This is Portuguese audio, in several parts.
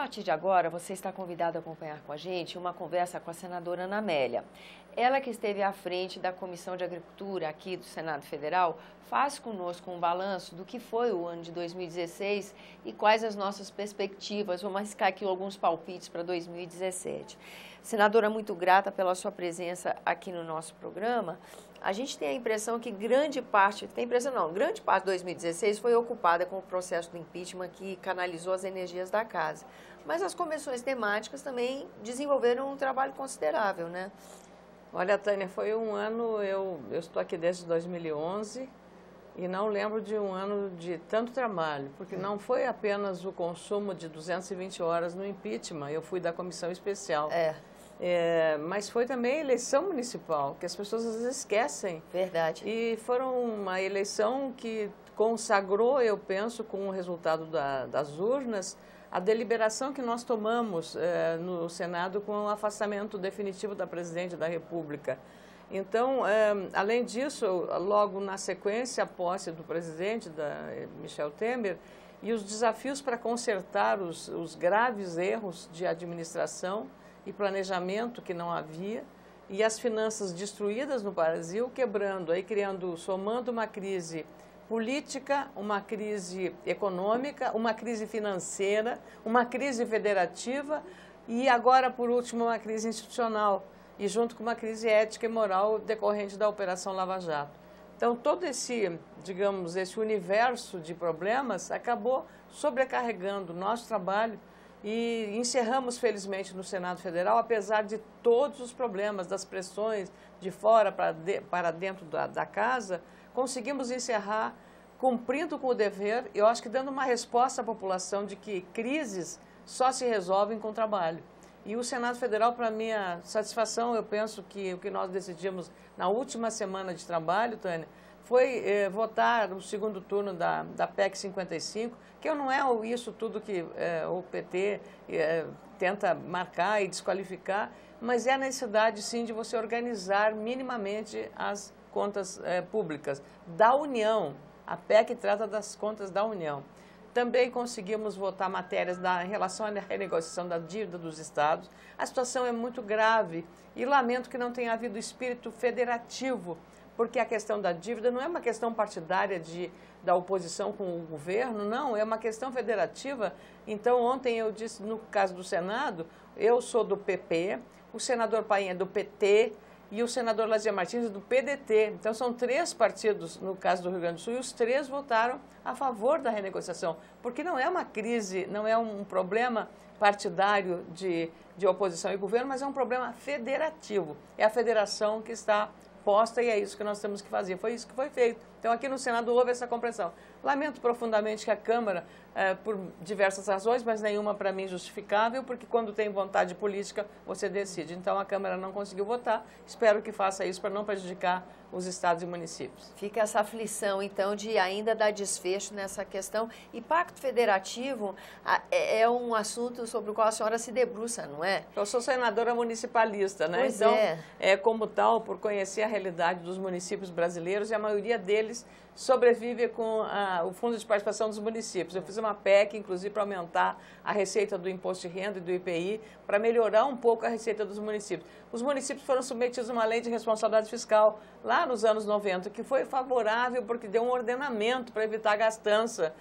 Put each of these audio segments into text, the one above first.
partir de agora, você está convidado a acompanhar com a gente uma conversa com a senadora Ana Amélia. Ela que esteve à frente da Comissão de Agricultura aqui do Senado Federal, faz conosco um balanço do que foi o ano de 2016 e quais as nossas perspectivas. Vamos arriscar aqui alguns palpites para 2017. Senadora, muito grata pela sua presença aqui no nosso programa. A gente tem a impressão que grande parte de 2016 foi ocupada com o processo do impeachment que canalizou as energias da casa. Mas as convenções temáticas também desenvolveram um trabalho considerável, né? Olha, Tânia, foi um ano, eu estou aqui desde 2011 e não lembro de um ano de tanto trabalho, porque não foi apenas o consumo de 220 horas no impeachment, eu fui da comissão especial. Mas foi também a eleição municipal, que as pessoas às vezes esquecem. Verdade. E foram uma eleição que consagrou, eu penso, com o resultado das urnas, a deliberação que nós tomamos no Senado com o afastamento definitivo da Presidente da República. Então, além disso, logo na sequência, a posse do presidente, Michel Temer, e os desafios para consertar os graves erros de administração e planejamento que não havia, e as finanças destruídas no Brasil, quebrando, aí somando uma crise política, uma crise econômica, uma crise financeira, uma crise federativa e agora, por último, uma crise institucional e junto com uma crise ética e moral decorrente da Operação Lava Jato. Então, todo esse universo de problemas acabou sobrecarregando o nosso trabalho e encerramos, felizmente, no Senado Federal, apesar de todos os problemas, das pressões de fora para dentro da casa, conseguimos encerrar cumprindo com o dever, eu acho que dando uma resposta à população de que crises só se resolvem com trabalho. E o Senado Federal, para minha satisfação, eu penso que o que nós decidimos na última semana de trabalho, Tânia, foi votar o segundo turno da PEC 55, que não é isso tudo que o PT tenta marcar e desqualificar, mas é a necessidade, sim, de você organizar minimamente as contas públicas da União. A PEC trata das contas da União. Também conseguimos votar matérias em relação à renegociação da dívida dos estados. A situação é muito grave e lamento que não tenha havido espírito federativo, porque a questão da dívida não é uma questão partidária da oposição com o governo, não, é uma questão federativa. Então, ontem eu disse, no caso do Senado, eu sou do PP, o senador Paim é do PT, e o senador Lazier Martins é do PDT. Então, são 3 partidos, no caso do Rio Grande do Sul, e os 3 votaram a favor da renegociação, porque não é uma crise, não é um problema partidário de oposição e governo, mas é um problema federativo. É a federação que está posta e é isso que nós temos que fazer. Foi isso que foi feito. Então, aqui no Senado houve essa compreensão. Lamento profundamente que a Câmara, por diversas razões, mas nenhuma para mim justificável, porque quando tem vontade política, você decide. Então, a Câmara não conseguiu votar. Espero que faça isso para não prejudicar os estados e municípios. Fica essa aflição, então, de ainda dar desfecho nessa questão. E pacto federativo é um assunto sobre o qual a senhora se debruça, não é? Eu sou senadora municipalista, né? Pois então, como tal, por conhecer a realidade dos municípios brasileiros, e a maioria deles sobrevive com o Fundo de Participação dos Municípios. Eu fiz uma PEC, inclusive, para aumentar a receita do Imposto de Renda e do IPI, para melhorar um pouco a receita dos municípios. Os municípios foram submetidos a uma lei de responsabilidade fiscal lá nos anos 90, que foi favorável porque deu um ordenamento para evitar a gastança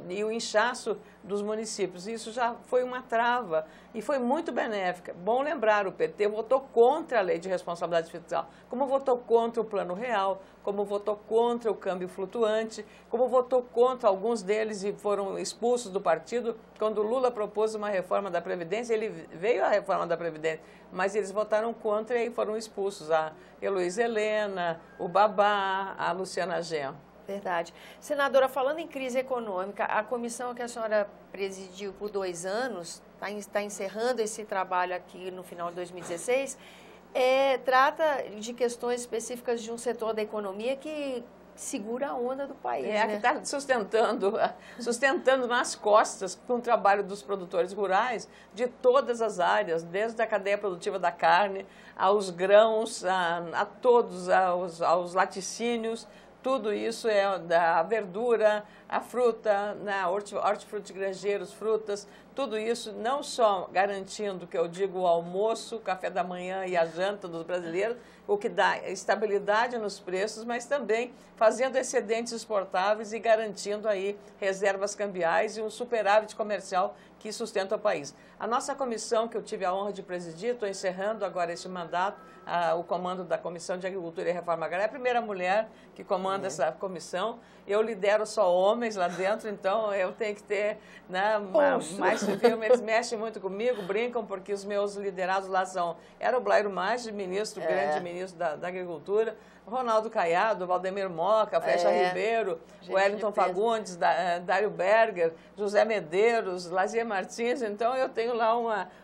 e o inchaço dos municípios. Isso já foi uma trava e foi muito benéfica. Bom lembrar, o PT votou contra a lei de responsabilidade fiscal, como votou contra o Plano Real, como votou contra o câmbio flutuante, como votou contra alguns deles e foram expulsos do partido. Quando Lula propôs uma reforma da Previdência, ele veio a reforma da Previdência, mas eles votaram contra e foram expulsos. A Heloísa Helena, o Babá, a Luciana Genro. Verdade. Senadora, falando em crise econômica, a comissão que a senhora presidiu por 2 anos, está encerrando esse trabalho aqui no final de 2016, trata de questões específicas de um setor da economia que segura a onda do país, né? Que está sustentando nas costas com o trabalho dos produtores rurais de todas as áreas, desde a cadeia produtiva da carne, aos grãos, a todos, aos laticínios. Tudo isso da verdura, a fruta, hortifruti grangeiros, frutas, tudo isso não só garantindo, que eu digo, o almoço, o café da manhã e a janta dos brasileiros, o que dá estabilidade nos preços, mas também fazendo excedentes exportáveis e garantindo aí reservas cambiais e um superávit comercial que sustenta o país. A nossa comissão, que eu tive a honra de presidir, estou encerrando agora esse mandato, o comando da Comissão de Agricultura e Reforma Agrária, é a primeira mulher que comanda essa comissão. Eu lidero só homens lá dentro, então eu tenho que ter, né, mais firme. Eles mexem muito comigo, brincam, porque os meus liderados lá era o Blairo Maggi, ministro, grande ministro da Agricultura, Ronaldo Caiado, Valdemir Moca, Fecha Ribeiro, Wellington Fagundes, Dário Berger, José Medeiros, Lazier Martins. Então, eu tenho lá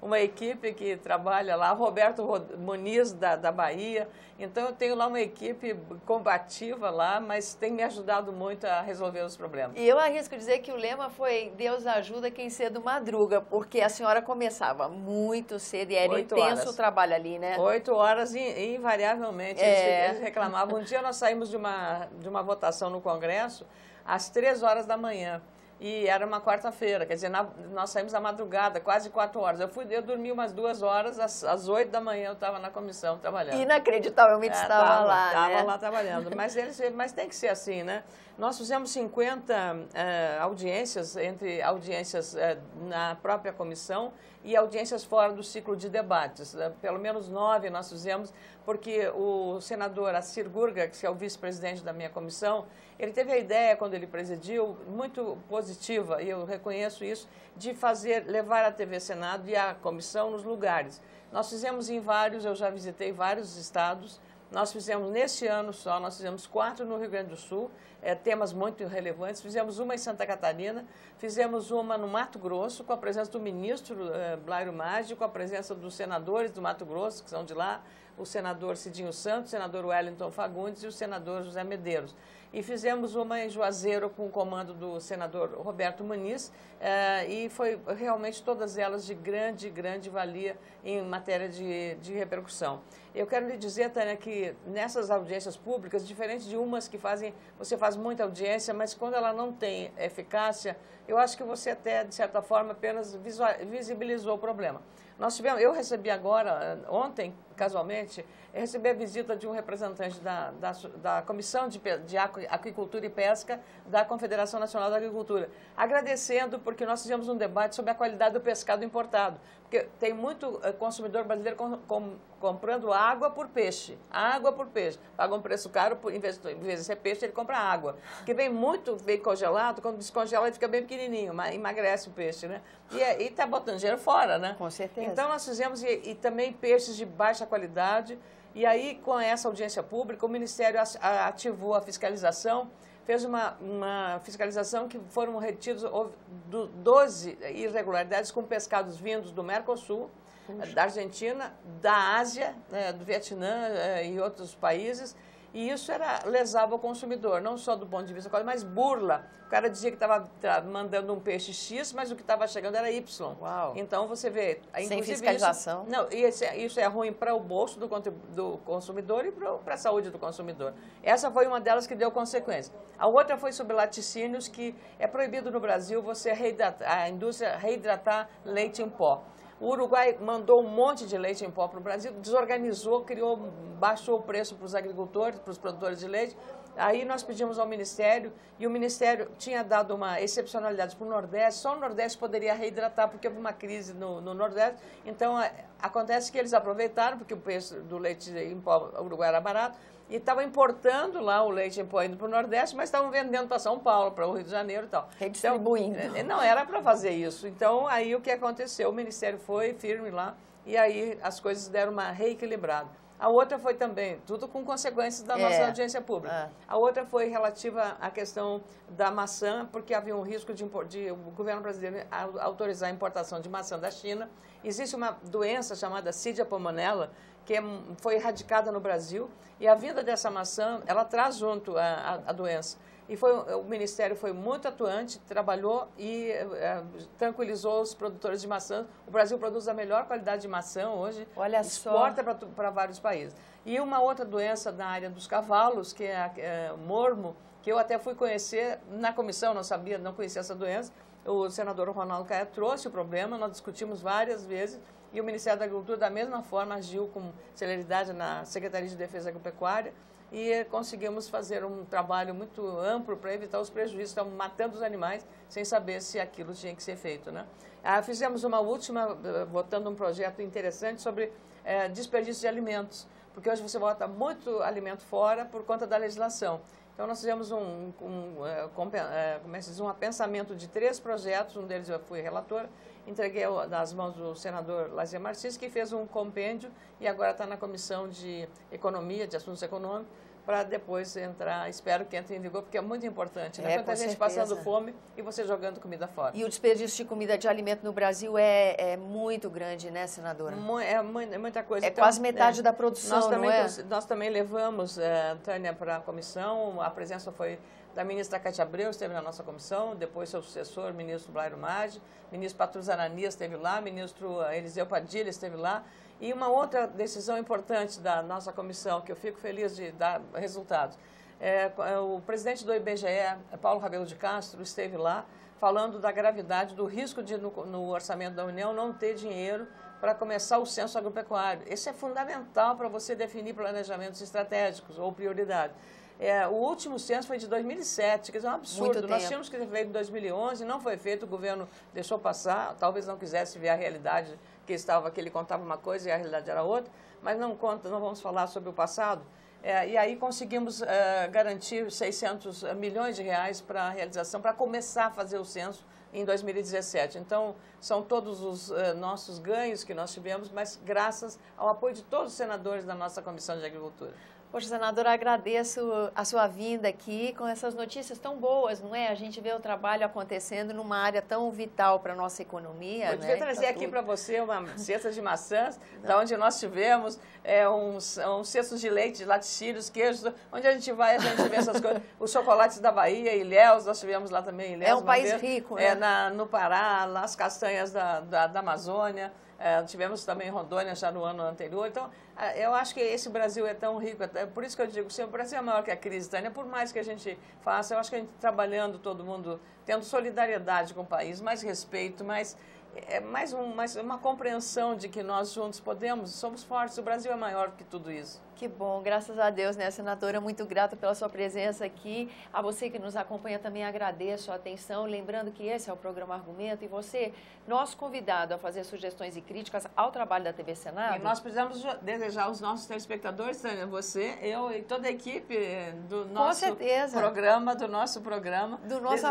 uma equipe que trabalha lá, Roberto Muniz, da Bahia. Então, eu tenho lá uma equipe combativa lá, mas tem me ajudado muito a resolver os problemas. E eu arrisco dizer que o lema foi Deus ajuda quem cedo madruga, porque a senhora começava muito cedo e era intenso o trabalho ali, né? 8 horas, invariavelmente. Eles reclamavam. Um dia nós saímos de uma votação no Congresso às 3 horas da manhã. E era uma quarta-feira, quer dizer, nós saímos à madrugada, quase 4 horas. Eu dormi umas 2 horas, às 8 da manhã eu estava na comissão trabalhando. Inacreditavelmente estava lá, né? Estava lá trabalhando, mas tem que ser assim, né? Nós fizemos 50 audiências, entre audiências na própria comissão e audiências fora do ciclo de debates. Pelo menos 9 nós fizemos, porque o senador Assir Gurga, que é o vice-presidente da minha comissão, ele teve a ideia, quando ele presidiu, muito positiva, e eu reconheço isso, de levar a TV Senado e a comissão nos lugares. Nós fizemos em vários, eu já visitei vários estados. Nós fizemos, neste ano só, nós fizemos 4 no Rio Grande do Sul, temas muito relevantes. Fizemos uma em Santa Catarina, fizemos uma no Mato Grosso, com a presença do ministro Blairo Maggi, com a presença dos senadores do Mato Grosso, que são de lá, o senador Cidinho Santos, o senador Wellington Fagundes e o senador José Medeiros. E fizemos uma em Juazeiro com o comando do senador Roberto Muniz, e foi realmente todas elas de grande valia em matéria de repercussão. Eu quero lhe dizer, Tânia, que nessas audiências públicas, diferente de umas que você faz muita audiência, mas quando ela não tem eficácia, eu acho que você até, de certa forma, apenas visibilizou o problema. Eu recebi agora, ontem, casualmente, recebi a visita de um representante da Comissão de Aquicultura e Pesca da Confederação Nacional da Agricultura, agradecendo porque nós fizemos um debate sobre a qualidade do pescado importado, porque tem muito consumidor brasileiro comprando água por peixe, paga um preço caro, em vez de ser peixe, ele compra água, que vem congelado, quando descongela ele fica bem pequenininho, mas emagrece o peixe, né? E está botando dinheiro fora, né? Com certeza. Então, nós fizemos, e também peixes de baixa qualidade, e aí, com essa audiência pública, o Ministério ativou a fiscalização, fez uma fiscalização que foram retidos 12 irregularidades com pescados vindos do Mercosul, da Argentina, da Ásia, do Vietnã e outros países, e isso lesava o consumidor, não só do ponto de vista qualidade, mas burla. O cara dizia que estava mandando um peixe X, mas o que estava chegando era Y. Uau. Então, você vê... Sem fiscalização. Isso é ruim para o bolso do consumidor e para a saúde do consumidor. Essa foi uma delas que deu consequência. A outra foi sobre laticínios, que é proibido no Brasil a indústria reidratar leite em pó. O Uruguai mandou um monte de leite em pó para o Brasil, desorganizou, baixou o preço para os agricultores, para os produtores de leite. Aí nós pedimos ao Ministério, e o Ministério tinha dado uma excepcionalidade para o Nordeste, só o Nordeste poderia reidratar, porque houve uma crise no Nordeste. Então, acontece que eles aproveitaram, porque o preço do leite em pó uruguai era barato, e estavam importando lá o leite em pó indo para o Nordeste, mas estavam vendendo para São Paulo, para o Rio de Janeiro e tal. Redistribuindo. Então, não era para fazer isso. Então, aí o que aconteceu? O Ministério foi firme lá, e aí as coisas deram uma reequilibrada. A outra foi também, tudo com consequências da nossa audiência pública. A outra foi relativa à questão da maçã, porque havia um risco de o governo brasileiro autorizar a importação de maçã da China. Existe uma doença chamada Cydia pulmonella, que foi erradicada no Brasil, e a vinda dessa maçã, ela traz junto a doença. E o Ministério foi muito atuante, trabalhou e tranquilizou os produtores de maçã. O Brasil produz a melhor qualidade de maçã hoje, exporta para vários países. E uma outra doença na área dos cavalos, que é o mormo, que eu até fui conhecer na comissão, não conhecia essa doença. O senador Ronaldo Caiado trouxe o problema, nós discutimos várias vezes e o Ministério da Agricultura, da mesma forma, agiu com celeridade na Secretaria de Defesa Agropecuária e conseguimos fazer um trabalho muito amplo para evitar os prejuízos. Estamos matando os animais sem saber se aquilo tinha que ser feito, né? Fizemos uma última, votando um projeto interessante sobre desperdício de alimentos, porque hoje você bota muito alimento fora por conta da legislação. Então, nós fizemos um apensamento de 3 projetos, um deles eu fui relatora, entreguei nas mãos do senador Lazier Martins, que fez um compêndio e agora está na Comissão de Economia, de Assuntos Econômicos, para depois entrar, espero que entre em vigor, porque é muito importante, né? Tanta gente passando fome e você jogando comida fora. E o desperdício de comida de alimento no Brasil é muito grande, né, senadora? É muita coisa. É então, quase metade da produção, Nós também levamos, Tânia, para a comissão, a presença foi da ministra Cátia Abreu, esteve na nossa comissão, depois seu sucessor, ministro Blairo Maggi, ministro Patrus Ananias esteve lá, ministro Eliseu Padilha esteve lá. E uma outra decisão importante da nossa comissão, que eu fico feliz de dar resultados, o presidente do IBGE, Paulo Rabelo de Castro, esteve lá falando da gravidade, do risco de, no orçamento da União, não ter dinheiro para começar o censo agropecuário. Isso é fundamental para você definir planejamentos estratégicos ou prioridades. O último censo foi de 2007, quer dizer, é um absurdo. Nós tínhamos que ter feito em 2011, não foi feito, o governo deixou passar, talvez não quisesse ver a realidade que ele contava uma coisa e a realidade era outra, mas não vamos falar sobre o passado. E aí conseguimos garantir 600 milhões de reais para a realização, para começar a fazer o censo em 2017. Então, são todos os nossos ganhos que nós tivemos, mas graças ao apoio de todos os senadores da nossa Comissão de Agricultura. Poxa, senadora, agradeço a sua vinda aqui com essas notícias tão boas, não é? A gente vê o trabalho acontecendo numa área tão vital para a nossa economia. Eu devia trazer aqui para você uma cesta de maçãs, da onde nós tivemos uns cestos de leite, de laticínios, queijos, onde a gente vai, a gente vê essas coisas. Os chocolates da Bahia, Ilhéus, nós tivemos lá também Ilhéus. É um país rico, né? No Pará, lá as castanhas da Amazônia. Tivemos também Rondônia já no ano anterior. Então, eu acho que esse Brasil é tão rico, é por isso que eu digo, se o Brasil é maior que a crise, Tânia, por mais que a gente faça, eu acho que a gente trabalhando, todo mundo, tendo solidariedade com o país, mais respeito, mais uma compreensão de que nós juntos somos fortes, o Brasil é maior que tudo isso. Que bom, graças a Deus, né, senadora? Muito grata pela sua presença aqui. A você que nos acompanha também agradeço a atenção. Lembrando que esse é o programa Argumento e você, nosso convidado a fazer sugestões e críticas ao trabalho da TV Senado. E nós precisamos desejar aos nossos telespectadores, Tânia, você, eu e toda a equipe do nosso programa, do nosso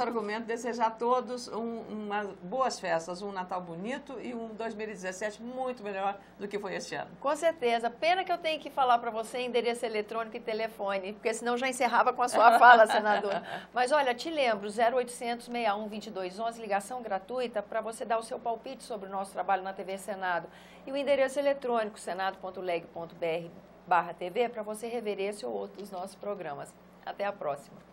argumento, desejar a todos umas boas festas, um Natal bonito e um 2017 muito melhor do que foi este ano. Com certeza. Pena que eu tenho que falar para você endereço eletrônico e telefone, porque senão já encerrava com a sua fala, senadora. Mas olha, te lembro, 0800 61 2211, ligação gratuita para você dar o seu palpite sobre o nosso trabalho na TV Senado. E o endereço eletrônico senado.leg.br/TV para você rever esse ou outro dos nossos programas. Até a próxima.